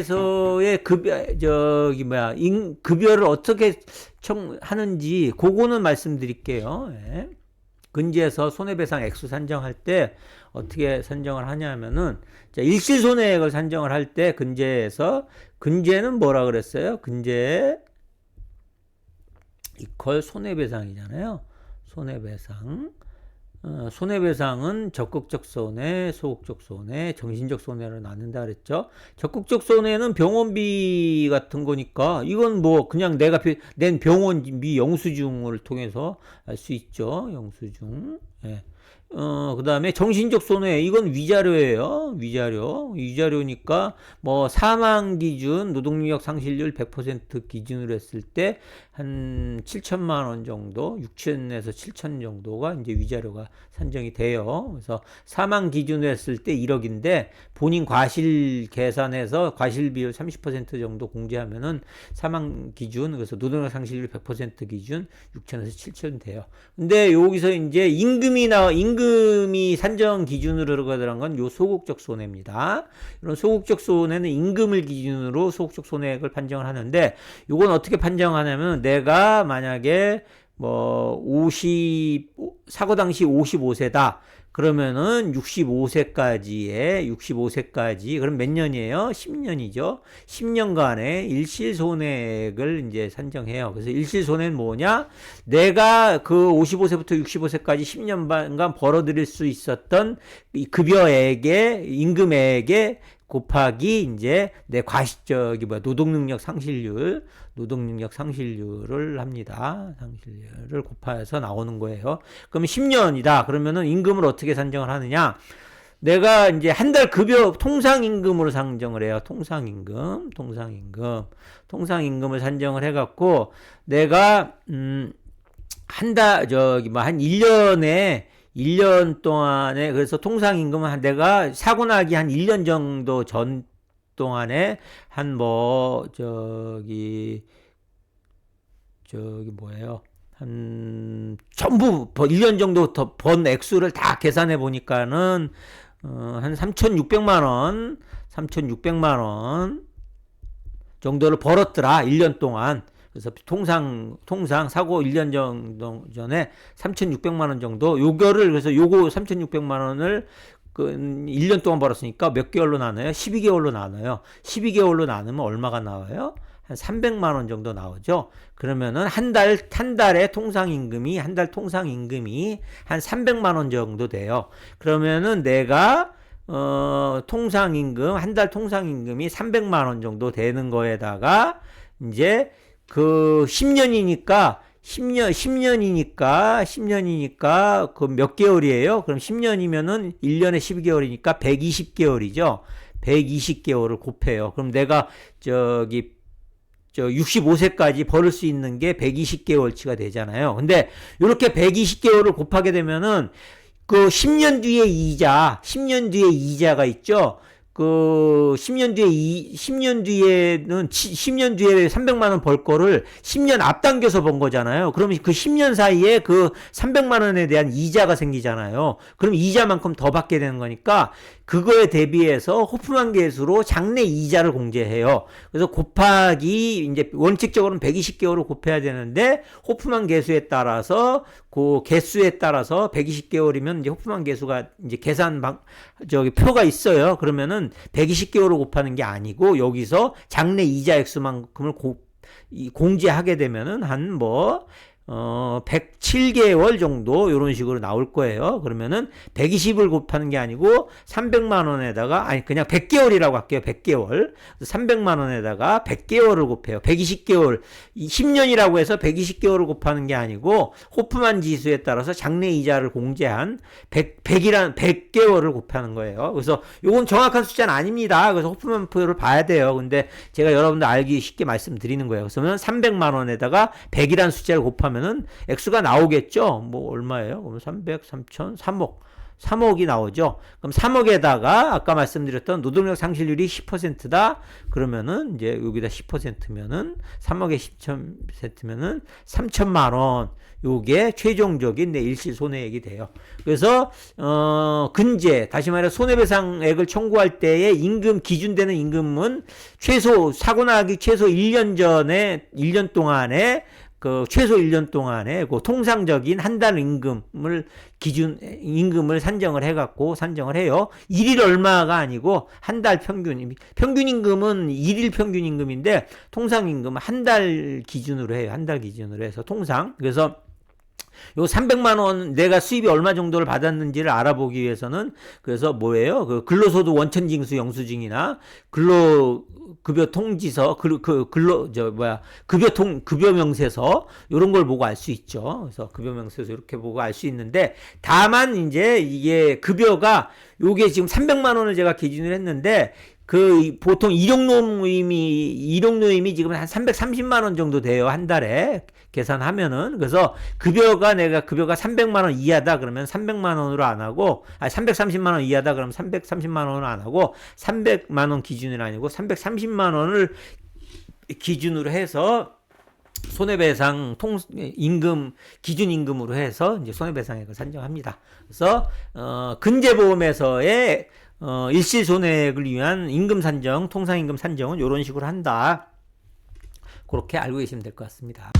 근지에서의 급여를 어떻게 하는지, 그거는 말씀드릴게요. 예. 근지에서 손해배상 액수 산정할 때 어떻게 산정을 하냐면은, 자, 일시손해액을 산정을 할 때 근제는 뭐라 그랬어요? 근제 이퀄 손해배상이잖아요. 손해배상. 손해배상은 적극적 손해, 소극적 손해, 정신적 손해로 나눈다 그랬죠. 적극적 손해는 병원비 같은 거니까 이건 뭐 그냥 내가 낸 병원비 영수증을 통해서 알 수 있죠. 영수증. 예. 그 다음에 정신적 손해, 이건 위자료예요. 위자료니까 뭐 사망 기준, 노동력 상실률 100% 기준으로 했을 때 한 7천만 원 정도, 6천에서 7천 정도가 이제 위자료가 산정이 돼요. 그래서 사망 기준으로 했을 때 1억인데 본인 과실 계산해서 과실 비율 30% 정도 공제하면은 사망 기준, 그래서 노동력 상실률 100% 기준 6천에서 7천 돼요. 근데 여기서 이제 임금이 산정 기준으로 들어간 건 요 소극적 손해입니다. 이런 소극적 손해는 임금을 기준으로 소극적 손해액을 판정을 하는데, 요건 어떻게 판정하냐면, 내가 만약에 뭐 사고 당시 55세다. 그러면은 65세까지, 그럼 몇 년이에요? 10년이죠. 10년간의 일실손해액을 이제 산정해요. 그래서 일실손해는 뭐냐? 내가 그 55세부터 65세까지 10년간 벌어들일 수 있었던 이 급여액의, 임금액의 곱하기 이제 내 노동능력 상실률을 합니다. 상실률을 곱해서 나오는 거예요. 그럼 10년이다. 그러면은 임금을 어떻게 산정을 하느냐? 내가 이제 한 달 급여 통상임금으로 산정을 해요. 통상임금을 산정을 해갖고 내가 한 1년 동안에, 그래서 통상임금은 내가 사고 나기 한 1년 정도 전 동안에 전부 1년 정도 더 번 액수를 다 계산해 보니까는 한 3,600만 원 정도를 벌었더라. 1년 동안. 그래서 통상 사고 1년 정도 전에 3,600만 원 정도, 그래서 요거 3,600만 원을 1년 동안 벌었으니까 몇 개월로 나눠요? 12개월로 나눠요. 12개월로 나누면 얼마가 나와요? 한 300만 원 정도 나오죠. 그러면은 한 달에 통상임금이 한 300만 원 정도 돼요. 그러면은 내가 한 달 통상임금이 300만 원 정도 되는 거에다가 이제 그 10년이니까 그 몇 개월이에요? 그럼 10년이면은 1년에 12개월이니까 120개월이죠. 120개월을 곱해요. 그럼 내가 65세까지 벌을 수 있는 게 120개월치가 되잖아요. 근데 이렇게 120개월을 곱하게 되면은 그 10년 뒤에 이자가 있죠. 그 10년 뒤에는 10년 뒤에 300만 원 벌 거를 10년 앞당겨서 번 거잖아요. 그러면 그 10년 사이에 그 300만 원에 대한 이자가 생기잖아요. 그럼 이자만큼 더 받게 되는 거니까 그거에 대비해서 호프만 계수로 장래 이자를 공제해요. 그래서 곱하기 이제 원칙적으로는 120개월을 곱해야 되는데 호프만 계수에 따라서 그 개수에 따라서 120개월이면 이제 호프만 계수가 이제 표가 있어요. 그러면은 120개월을 곱하는 게 아니고 여기서 장래 이자 액수만큼을 공제하게 되면은 107개월 정도 이런 식으로 나올 거예요. 그러면은 120을 곱하는 게 아니고 300만 원에다가 그냥 100개월이라고 할게요. 100개월. 300만 원에다가 100개월을 곱해요. 120개월. 10년이라고 해서 120개월을 곱하는 게 아니고 호프만 지수에 따라서 장래 이자를 공제한 100개월을 곱하는 거예요. 그래서 이건 정확한 숫자는 아닙니다. 그래서 호프만 표를 봐야 돼요. 근데 제가 여러분들 알기 쉽게 말씀드리는 거예요. 그러면 300만 원에다가 100이라는 숫자를 곱하면 은 액수가 나오겠죠. 뭐 얼마예요? 그러면 300, 3천, 3억. 3억이 나오죠. 그럼 3억에다가 아까 말씀드렸던 노동력 상실률이 10%다. 그러면은 이제 여기다 10%면은 3억에 10%면은 3천만 원. 요게 최종적인 내 일시 손해액이 돼요. 그래서 근제 다시 말해 손해배상액을 청구할 때의 임금 기준되는 임금은 최소 사고 나기 최소 1년 전에 1년 동안에 그 최소 1년 동안에 그 통상적인 한 달 임금을 임금을 산정을 해갖고 산정을 해요. 일일 얼마가 아니고 한 달 평균 임금은 일일 평균 임금인데 통상 임금은 한 달 기준으로 해요. 한 달 기준으로 해서 통상. 그래서 요 300만 원 내가 수입이 얼마 정도를 받았는지를 알아보기 위해서는 그래서 뭐예요? 그 근로소득 원천징수 영수증이나 근로급여 통지서 급여 명세서 요런 걸 보고 알 수 있죠. 그래서 급여 명세서 이렇게 보고 알 수 있는데 다만 이제 이게 급여가 요게 지금 300만 원을 제가 기준으로 했는데 그 보통 일용노임이 지금 한 330만 원 정도 돼요. 한 달에 계산하면은. 그래서 내가 급여가 300만 원 이하다 그러면 300만 원으로 안 하고 330만 원 이하다 그러면 330만 원으로 안 하고 300만 원 기준으로 아니고 330만 원을 기준으로 해서 손해배상 임금 기준 임금으로 해서 이제 손해배상액을 산정합니다. 그래서 근제보험에서의 일시 손해액을 위한 임금 산정, 통상임금 산정은 이런 식으로 한다. 그렇게 알고 계시면 될 것 같습니다.